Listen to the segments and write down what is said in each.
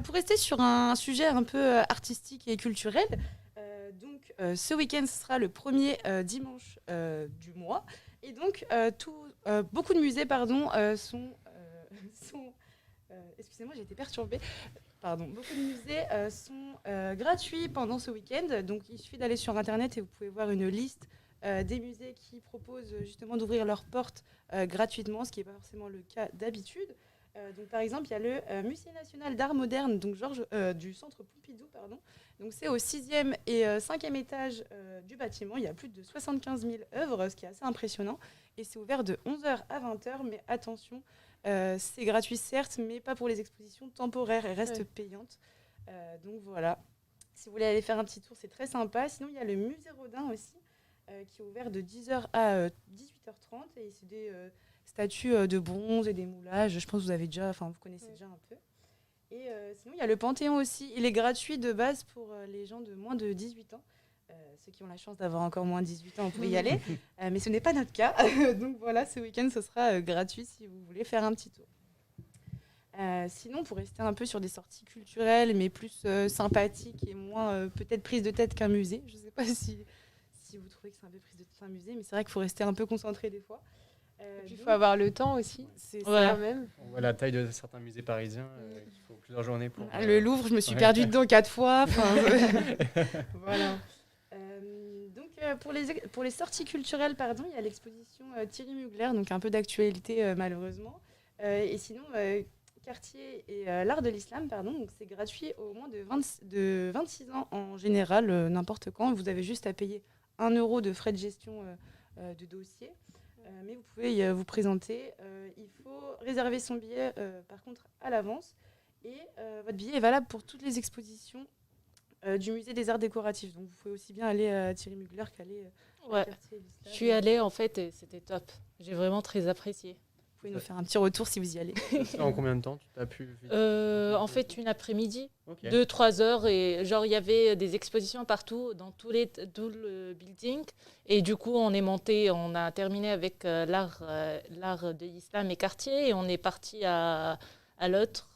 Pour rester sur un sujet un peu artistique et culturel, ce week-end, ce sera le premier dimanche du mois. Et donc, beaucoup de musées sont excusez-moi, j'ai été perturbée. Pardon. Beaucoup de musées sont gratuits pendant ce week-end. Donc, il suffit d'aller sur Internet et vous pouvez voir une liste des musées qui proposent justement d'ouvrir leurs portes gratuitement, ce qui n'est pas forcément le cas d'habitude. Par exemple, il y a le Musée national d'art moderne du centre Pompidou. Pardon. Donc, c'est au 6e et 5e étage du bâtiment. Il y a plus de 75 000 œuvres, ce qui est assez impressionnant. Et c'est ouvert de 11h à 20h. Mais attention, c'est gratuit certes, mais pas pour les expositions temporaires. Elles restent payantes. Donc voilà, si vous voulez aller faire un petit tour, c'est très sympa. Sinon, il y a le musée Rodin aussi, qui est ouvert de 10h à 18h30. Et c'est des statues de bronze et des moulages. Je pense que vous connaissez déjà un peu. Et sinon, il y a le Panthéon aussi. Il est gratuit de base pour les gens de moins de 18 ans. Ceux qui ont la chance d'avoir encore moins de 18 ans, vous pouvez y aller. Mais ce n'est pas notre cas. Donc voilà, ce week-end, ce sera gratuit si vous voulez faire un petit tour. Sinon, pour rester un peu sur des sorties culturelles, mais plus sympathiques et moins peut-être prise de tête qu'un musée. Je ne sais pas si vous trouvez que c'est un peu prise de tête qu'un musée, mais c'est vrai qu'il faut rester un peu concentré des fois. Il faut avoir le temps aussi. C'est ça même. On voit la taille de certains musées parisiens. Il faut plusieurs journées pour... Le Louvre, je me suis perdue dedans 4 fois. Voilà. Pour les sorties culturelles, il y a l'exposition Thierry Mugler, donc un peu d'actualité malheureusement. Et sinon, Cartier et l'art de l'islam, donc c'est gratuit au moins de 26 ans en général, n'importe quand. Vous avez juste à payer 1 € de frais de gestion de dossier. Mais vous pouvez vous présenter. Il faut réserver son billet, par contre, à l'avance. Et votre billet est valable pour toutes les expositions du musée des arts décoratifs. Donc, vous pouvez aussi bien aller à Thierry Mugler qu'aller à Cartier. Je suis allée, en fait, et c'était top. J'ai vraiment très apprécié. Vous pouvez nous faire un petit retour si vous y allez. En combien de temps tu as pu En fait, une après-midi, 2-3 heures. Et il y avait des expositions partout, dans tout le building. Et du coup, on a terminé avec l'art de l'islam et Cartier. Et on est parti à l'autre,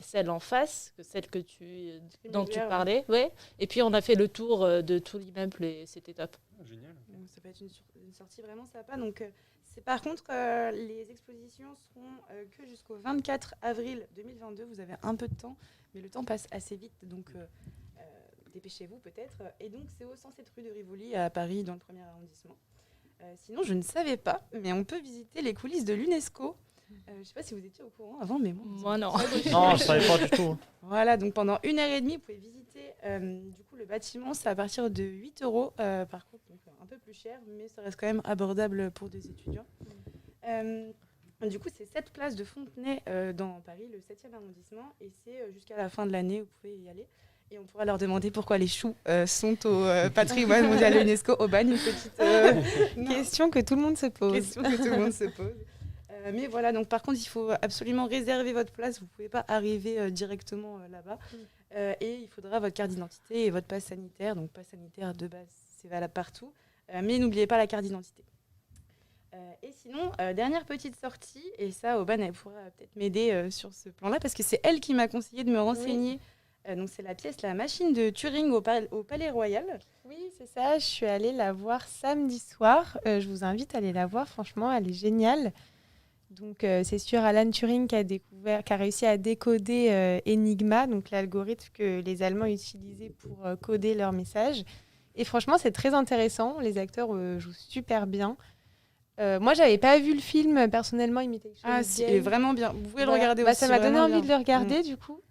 celle en face, celle dont tu parlais. Ouais. Et puis, on a fait le tour de tout l'immeuble et c'était top. Génial. Donc, ça peut être une sortie vraiment sympa. Donc, par contre, les expositions seront que jusqu'au 24 avril 2022. Vous avez un peu de temps, mais le temps passe assez vite. Donc, dépêchez-vous peut-être. Et donc, c'est au 107 rue de Rivoli à Paris, dans le 1er arrondissement. Sinon, je ne savais pas, mais on peut visiter les coulisses de l'UNESCO. Je ne sais pas si vous étiez au courant avant, mais moi non. Non, je ne savais pas du tout. Voilà, donc pendant 1h30, vous pouvez visiter le bâtiment. C'est à partir de 8 €, par contre, donc un peu plus cher, mais ça reste quand même abordable pour des étudiants. C'est 7 places de Fontenay dans Paris, le 7e arrondissement, et c'est jusqu'à la fin de l'année, vous pouvez y aller. Et on pourra leur demander pourquoi les choux sont au patrimoine mondial de l'UNESCO au Bagne. Une petite question que tout le monde se pose. Mais voilà, donc par contre, il faut absolument réserver votre place. Vous ne pouvez pas arriver directement là-bas. Et il faudra votre carte d'identité et votre passe sanitaire. Donc, passe sanitaire de base, c'est valable partout. Mais n'oubliez pas la carte d'identité. Et sinon, dernière petite sortie, et ça, Aubane, elle pourra peut-être m'aider sur ce plan-là, parce que c'est elle qui m'a conseillé de me renseigner. Donc, c'est la pièce La Machine de Turing au Palais Royal. Oui, c'est ça. Je suis allée la voir samedi soir. Je vous invite à aller la voir. Franchement, elle est géniale. Donc, c'est sur Alan Turing qui a réussi à décoder Enigma, donc l'algorithme que les Allemands utilisaient pour coder leurs messages. Et franchement, c'est très intéressant. Les acteurs jouent super bien. Moi, j'avais pas vu le film personnellement. C'est vraiment bien. Vous pouvez le regarder aussi. Ça m'a donné envie de le regarder du coup.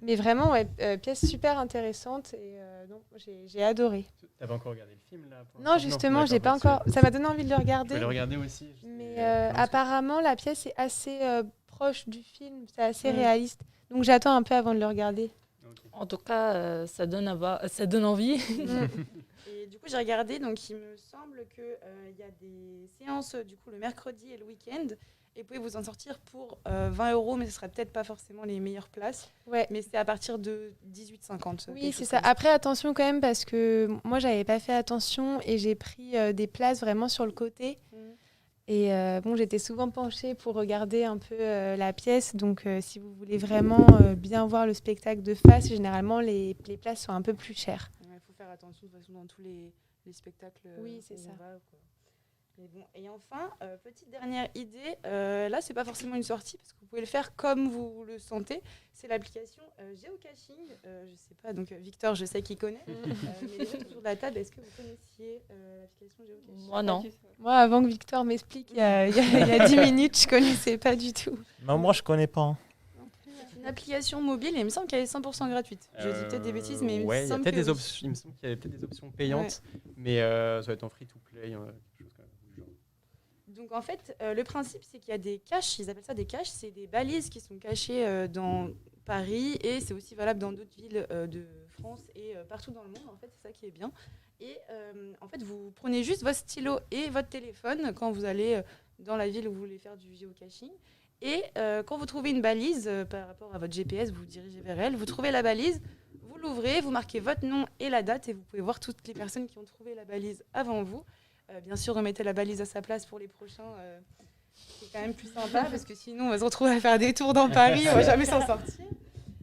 Mais vraiment, pièce super intéressante et j'ai adoré. T'as pas encore regardé le film là Non, justement, j'ai pas encore. Ça m'a donné envie de le regarder. Tu peux le regarder aussi. Mais apparemment, la pièce est assez proche du film, c'est assez réaliste. Donc j'attends un peu avant de le regarder. Okay. En tout cas, ça donne envie. Et du coup, j'ai regardé, donc il me semble qu'il y a des séances le mercredi et le week-end. Et vous pouvez vous en sortir pour 20 €, mais ce ne sera peut-être pas forcément les meilleures places. Ouais. Mais c'est à partir de 18,50 €. Oui, c'est ça. Après, attention quand même, parce que moi, je n'avais pas fait attention et j'ai pris des places vraiment sur le côté. Et bon, j'étais souvent penchée pour regarder un peu la pièce. Donc, si vous voulez vraiment bien voir le spectacle de face, généralement, les places sont un peu plus chères. Il faut faire attention de toute façon dans tous les spectacles. Oui, c'est ça. Quoi. Mais bon. Et enfin, petite dernière idée, là, c'est pas forcément une sortie parce que vous pouvez le faire comme vous le sentez. C'est l'application Geocaching. Je sais pas, donc Victor, je sais qu'il connaît. Mais les autres autour de la table, est-ce que vous connaissiez l'application Geocaching? Moi, non. Moi, avant que Victor m'explique, il y a 10 minutes, je connaissais pas du tout. Moi, je connais pas. Hein. C'est une application mobile et il me semble qu'elle est 100% gratuite. Je dis peut-être des bêtises, mais il me semble il me semble qu'il y avait peut-être des options payantes, mais ça va être en free-to-play. Donc en fait, le principe, c'est qu'il y a des caches, ils appellent ça des caches, c'est des balises qui sont cachées dans Paris et c'est aussi valable dans d'autres villes de France et partout dans le monde. En fait, c'est ça qui est bien. Et en fait, vous prenez juste votre stylo et votre téléphone quand vous allez dans la ville où vous voulez faire du géocaching. Et quand vous trouvez une balise par rapport à votre GPS, vous vous dirigez vers elle, vous trouvez la balise, vous l'ouvrez, vous marquez votre nom et la date et vous pouvez voir toutes les personnes qui ont trouvé la balise avant vous. Bien sûr, remettez la balise à sa place pour les prochains. C'est quand même plus sympa parce que sinon, on va se retrouver à faire des tours dans Paris, on va jamais s'en sortir.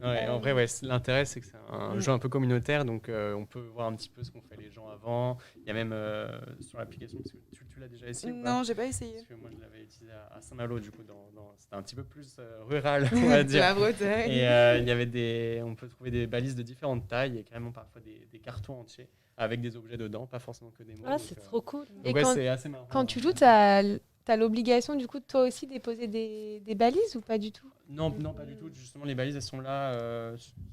Ouais, en vrai, l'intérêt, c'est que c'est un jeu un peu communautaire, donc on peut voir un petit peu ce qu'ont fait les gens avant. Il y a même sur l'application, parce que tu l'as déjà essayé ou pas? Non, j'ai pas essayé. Parce que moi, je l'avais utilisé à Saint-Malo, du coup, c'était un petit peu plus rural, on va dire. La Bretagne. Et il y avait on peut trouver des balises de différentes tailles et carrément parfois des cartons entiers avec des objets dedans, pas forcément que des mots. Ah, c'est trop cool. Et Donc, c'est assez marrant. Quand tu joues, tu as l'obligation, du coup, de toi aussi déposer des balises ou pas du tout? Non, pas du tout. Justement, les balises, elles sont là,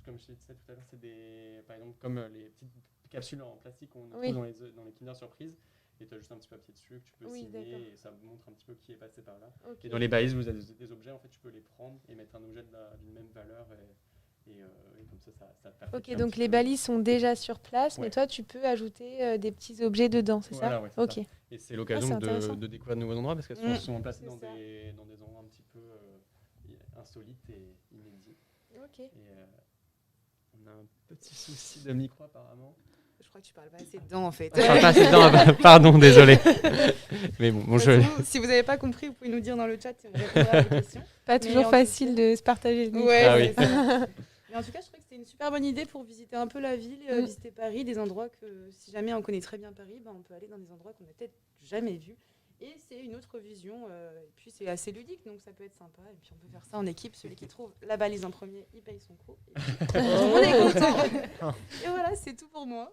comme je disais tout à l'heure, c'est par exemple comme les petites capsules en plastique qu'on trouve dans les Kinder Surprise. Et tu as juste un petit papier dessus que tu peux signer et ça montre un petit peu qui est passé par là. Okay. Et dans les balises, vous avez des objets, en fait, tu peux les prendre et mettre un objet d'une même valeur et comme ça te permet. Ok, donc les balises sont déjà sur place, mais toi, tu peux ajouter des petits objets dedans, c'est ça? Ouais, c'est ok. ça. Et c'est l'occasion de découvrir de nouveaux endroits parce qu'elles sont souvent placées dans des endroits un petit peu insolites et inédits. Ok. Et on a un petit souci de micro apparemment. Je crois que tu parles pas assez dedans en fait. Je parle pas assez dedans, pardon, désolé. Mais bon, si vous n'avez pas compris, vous pouvez nous dire dans le chat et on répondra à vos questions. Pas toujours facile de se partager le micro. Ouais, mais en tout cas, je crois que c'était une super bonne idée pour visiter un peu la ville, visiter Paris, des endroits que si jamais on connaît très bien Paris, on peut aller dans des endroits qu'on n'a peut-être jamais vus. Et c'est une autre vision. Et puis c'est assez ludique, donc ça peut être sympa. Et puis on peut faire ça en équipe. Celui qui trouve la balise en premier, il paye son coup. Et puis, tout le monde est content. Et voilà, c'est tout pour moi.